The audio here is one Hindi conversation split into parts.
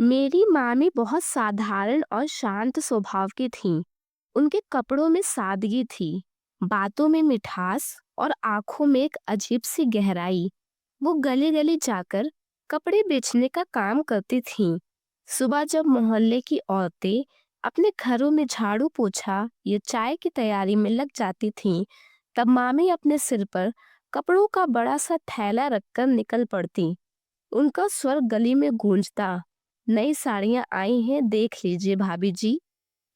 मेरी मामी बहुत साधारण और शांत स्वभाव की थीं। उनके कपड़ों में सादगी थी, बातों में मिठास और आंखों में एक अजीब सी गहराई। वो गली-गली जाकर कपड़े बेचने का काम करती थीं। सुबह जब मोहल्ले की औरतें अपने घरों में झाड़ू पोछा या चाय की तैयारी में लग जाती थीं, तब मामी अपने सिर पर कपड़ों का बड़ा सा थैला रखकर निकल पड़ती। उनका स्वर गली में गूंजता, नई साड़ियां आई हैं, देख लीजिए भाभी जी।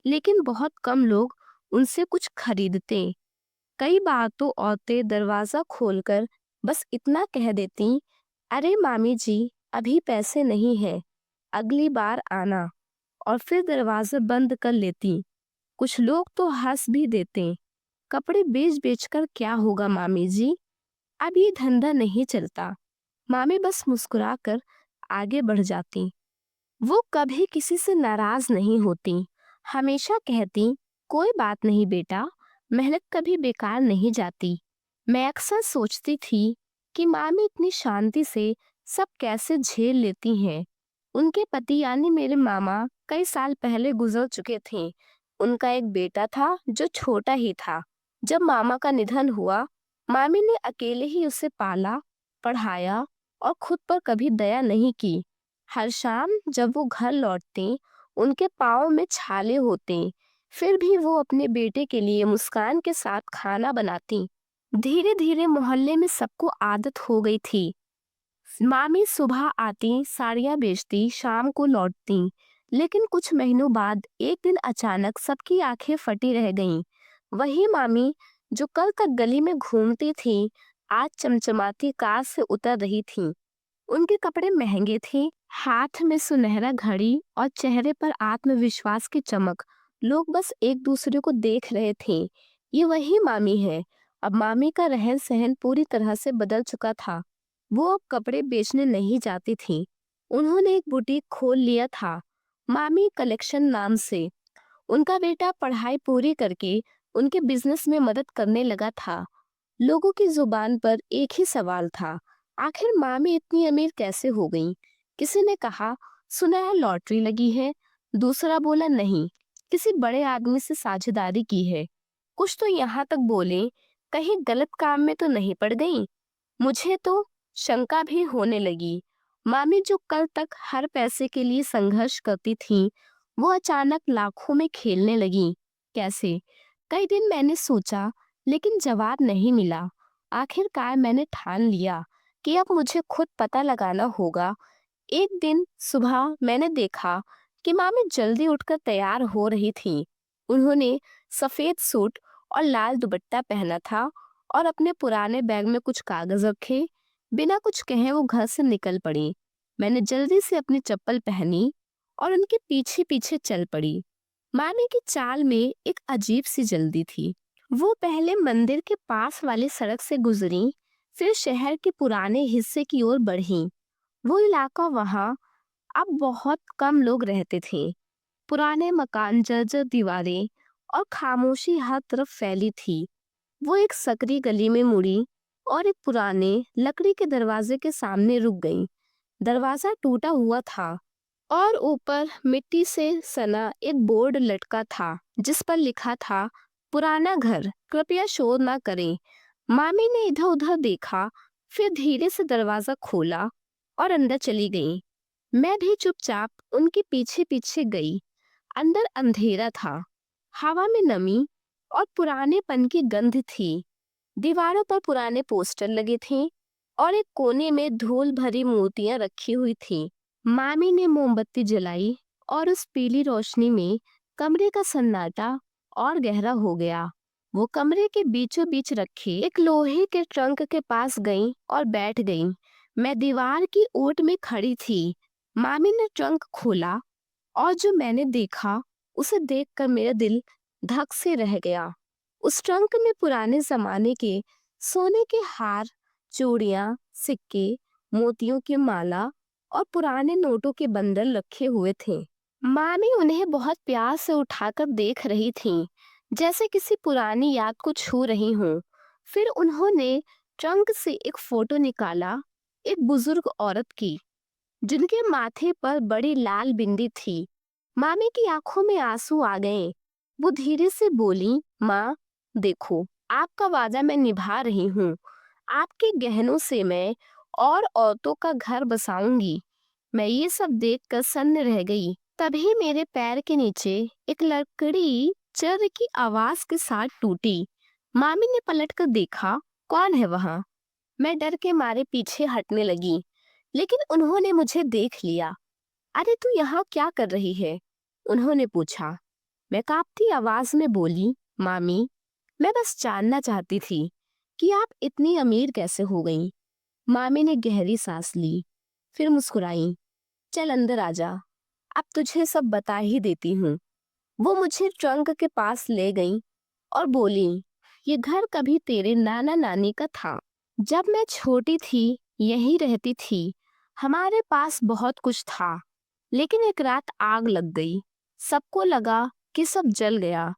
लेकिन बहुत कम लोग उनसे कुछ खरीदते। कई बार तो औरतें दरवाजा खोलकर बस इतना कह देती, अरे मामी जी, अभी पैसे नहीं है, अगली बार आना, और फिर दरवाजा बंद कर लेती। कुछ लोग तो हंस भी देते, कपड़े बेच बेच कर क्या होगा मामी जी, अब ये धंधा नहीं चलता। मामी बस मुस्कुराकर आगे बढ़ जाती। वो कभी किसी से नाराज नहीं होती, हमेशा कहती, कोई बात नहीं बेटा, मेहनत कभी बेकार नहीं जाती। मैं अक्सर सोचती थी कि मामी इतनी शांति से सब कैसे झेल लेती हैं। उनके पति यानी मेरे मामा कई साल पहले गुजर चुके थे। उनका एक बेटा था जो छोटा ही था। जब मामा का निधन हुआ, मामी ने अकेले ही उसे पाला, पढ़ाया और खुद पर कभी दया नहीं की। हर शाम जब वो घर लौटते, उनके पाँव में छाले होते, फिर भी वो अपने बेटे के लिए मुस्कान के साथ खाना बनाती। धीरे धीरे मोहल्ले में सबको आदत हो गई थी। मामी सुबह आती, साड़ियाँ बेचती, शाम को लौटती। लेकिन कुछ महीनों बाद एक दिन अचानक सबकी आंखें फटी रह गईं। वही मामी जो कल तक गली में घूमती थी, आज चमचमाती कार से उतर रही थी। उनके कपड़े महंगे थे, हाथ में सुनहरा घड़ी और चेहरे पर आत्मविश्वास की चमक। लोग बस एक दूसरे को देख रहे थे। ये वही मामी है। अब मामी का रहन सहन पूरी तरह से बदल चुका था। वो अब कपड़े बेचने नहीं जाती थी। उन्होंने एक बुटीक खोल लिया था, मामी कलेक्शन नाम से। उनका बेटा पढ़ाई पूरी करके उनके बिजनेस में मदद करने लगा था। लोगों की जुबान पर एक ही सवाल था, आखिर मामी इतनी अमीर कैसे हो गई। किसी ने कहा, सुना है लॉटरी लगी है। दूसरा बोला, नहीं, किसी बड़े आदमी से साझेदारी की है। कुछ तो यहाँ तक बोले, कहीं गलत काम में तो नहीं पड़ गई। मुझे तो शंका भी होने लगी। मामी जो कल तक हर पैसे के लिए संघर्ष करती थी, वो अचानक लाखों में खेलने लगी। कैसे? कई दिन मैंने सोचा, लेकिन जवाब नहीं मिला। आखिरकार मैंने ठान लिया कि अब मुझे खुद पता लगाना होगा। एक दिन सुबह मैंने देखा कि मामी जल्दी उठकर तैयार हो रही थी। उन्होंने सफेद सूट और लाल दुपट्टा पहना था और अपने पुराने बैग में कुछ कागज रखे। बिना कुछ कहे वो घर से निकल पड़ी। मैंने जल्दी से अपनी चप्पल पहनी और उनके पीछे पीछे चल पड़ी। मामी की चाल में एक अजीब सी जल्दी थी। वो पहले मंदिर के पास वाली सड़क से गुजरी, फिर शहर के पुराने हिस्से की ओर बढ़ी। वो इलाका वहाँ अब बहुत कम लोग रहते थे। पुराने मकान, जर्जर दीवारें और खामोशी हर तरफ फैली थी। वो एक सकरी गली में मुड़ी और एक पुराने लकड़ी के दरवाजे के सामने रुक गई। दरवाजा टूटा हुआ था और ऊपर मिट्टी से सना एक बोर्ड लटका था जिस पर लिखा था, पुराना घर, कृपया शोर ना करें। मामी ने इधर उधर देखा, फिर धीरे से दरवाजा खोला और अंदर चली गई। मैं भी चुपचाप उनके पीछे पीछे गई। अंदर अंधेरा था, हवा में नमी और पुरानेपन की गंध थी। दीवारों पर पुराने पोस्टर लगे थे और एक कोने में धूल भरी मूर्तियां रखी हुई थी। मामी ने मोमबत्ती जलाई और उस पीली रोशनी में कमरे का सन्नाटा और गहरा हो गया। वो कमरे के बीचों बीच रखे एक लोहे के ट्रंक के पास गई और बैठ गई। मैं दीवार की ओट में खड़ी थी। मामी ने ट्रंक खोला और जो मैंने देखा, उसे देखकर मेरा दिल धक से रह गया। उस ट्रंक में पुराने जमाने के सोने के हार, चूड़ियां, सिक्के, मोतियों की माला और पुराने नोटों के बंडल रखे हुए थे। मामी उन्हें बहुत प्यार से उठाकर देख रही थीं, जैसे किसी पुरानी याद को छू रही हों। फिर उन्होंने ट्रंक से एक फोटो निकाला, एक बुजुर्ग औरत की, जिनके माथे पर बड़ी लाल बिंदी थी। मामी की आंखों में आंसू आ गए। वो धीरे से बोली, माँ देखो, आपका वादा मैं निभा रही हूँ। आपके गहनों से मैं और औरतों का घर बसाऊंगी। मैं ये सब देखकर सन्न रह गई। तभी मेरे पैर के नीचे एक लकड़ी चर की आवाज के साथ टूटी। मामी ने पलटकर देखा, कौन है वहां? मैं डर के मारे पीछे हटने लगी, लेकिन उन्होंने मुझे देख लिया। अरे तू यहाँ क्या कर रही है? उन्होंने पूछा। मैं कांपती आवाज में बोली, मामी, मैं बस जानना चाहती थी कि आप इतनी अमीर कैसे हो गईं। मामी ने गहरी सांस ली, फिर मुस्कुराई। चल अंदर आजा, अब तुझे सब बता ही देती हूँ। वो मुझे ट्रंक के पास ले गई और बोली, ये घर कभी तेरे नाना नानी का था। जब मैं छोटी थी यहीं रहती थी। हमारे पास बहुत कुछ था, लेकिन एक रात आग लग गई। सबको लगा कि सब जल गया,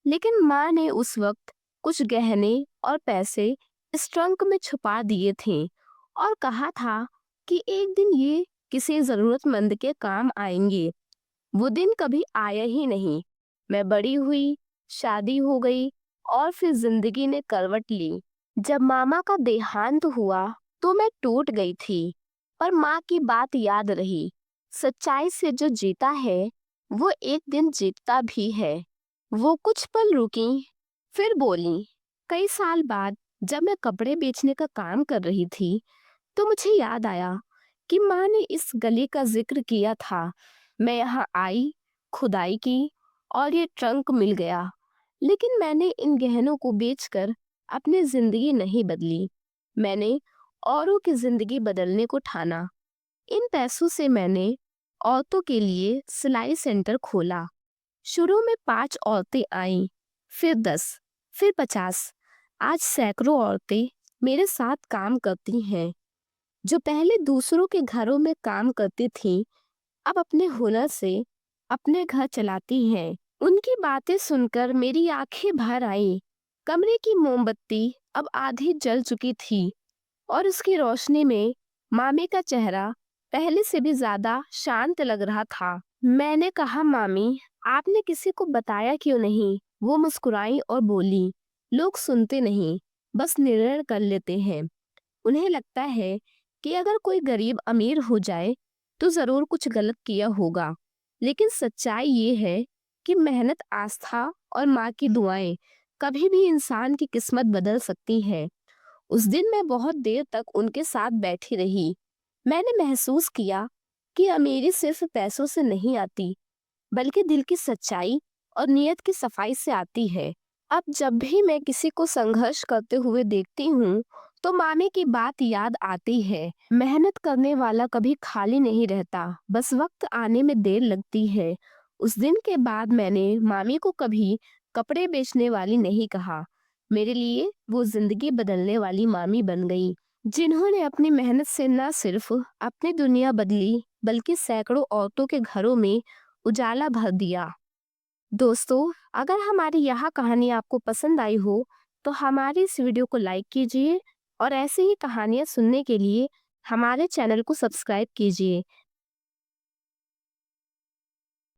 लेकिन माँ ने उस वक्त कुछ गहने और पैसे इस ट्रंक में छुपा दिए थे और कहा था कि एक दिन ये किसी जरूरतमंद के काम आएंगे। वो दिन कभी आया ही नहीं। मैं बड़ी हुई, शादी हो गई और फिर जिंदगी ने करवट ली। जब मामा का देहांत हुआ तो मैं टूट गई थी, पर माँ की बात याद रही, सच्चाई से जो जीता है वो एक दिन जीतता भी है। वो कुछ पल रुकी, फिर बोली, कई साल बाद जब मैं कपड़े बेचने का काम कर रही थी तो मुझे याद आया कि माँ ने इस गली का जिक्र किया था। मैं यहाँ आई, खुदाई की और ये ट्रंक मिल गया। लेकिन मैंने इन गहनों को बेचकर अपनी जिंदगी नहीं बदली। मैंने औरों की जिंदगी बदलने को ठाना। इन पैसों से मैंने औरतों के लिए सिलाई सेंटर खोला। शुरू में 5 औरतें आईं, फिर 10, फिर 50। आज सैकड़ों औरतें मेरे साथ काम करती हैं। जो पहले दूसरों के घरों में काम करती थीं, अब अपने हुनर से अपने घर चलाती हैं। उनकी बातें सुनकर मेरी आंखें भर आईं। कमरे की मोमबत्ती अब आधी जल चुकी थी और उसकी रोशनी में मामी का चेहरा पहले से भी ज्यादा शांत लग रहा था। मैंने कहा, मामी, आपने किसी को बताया क्यों नहीं? वो मुस्कुराई और बोली, लोग सुनते नहीं, बस निर्णय कर लेते हैं। उन्हें लगता है कि अगर कोई गरीब अमीर हो जाए तो जरूर कुछ गलत किया होगा। लेकिन सच्चाई ये है कि मेहनत, आस्था और माँ की दुआएं कभी भी इंसान की किस्मत बदल सकती है। उस दिन मैं बहुत देर तक उनके साथ बैठी रही। मैंने महसूस किया कि अमीरी सिर्फ पैसों से नहीं आती, बल्कि दिल की सच्चाई और नियत की सफाई से आती है। अब जब भी मैं किसी को संघर्ष करते हुए देखती हूँ तो मामी की बात याद आती है। मेहनत करने वाला कभी खाली नहीं रहता, बस वक्त आने में देर लगती है। उस दिन के बाद मैंने मामी को कभी कपड़े बेचने वाली नहीं कहा। मेरे लिए वो जिंदगी बदलने वाली मामी बन गई, जिन्होंने अपनी मेहनत से न सिर्फ अपनी दुनिया बदली, बल्कि सैकड़ों औरतों के घरों में उजाला भर दिया। दोस्तों, अगर हमारी यह कहानी आपको पसंद आई हो तो हमारी इस वीडियो को लाइक कीजिए और ऐसे ही कहानियाँ सुनने के लिए हमारे चैनल को सब्सक्राइब कीजिए।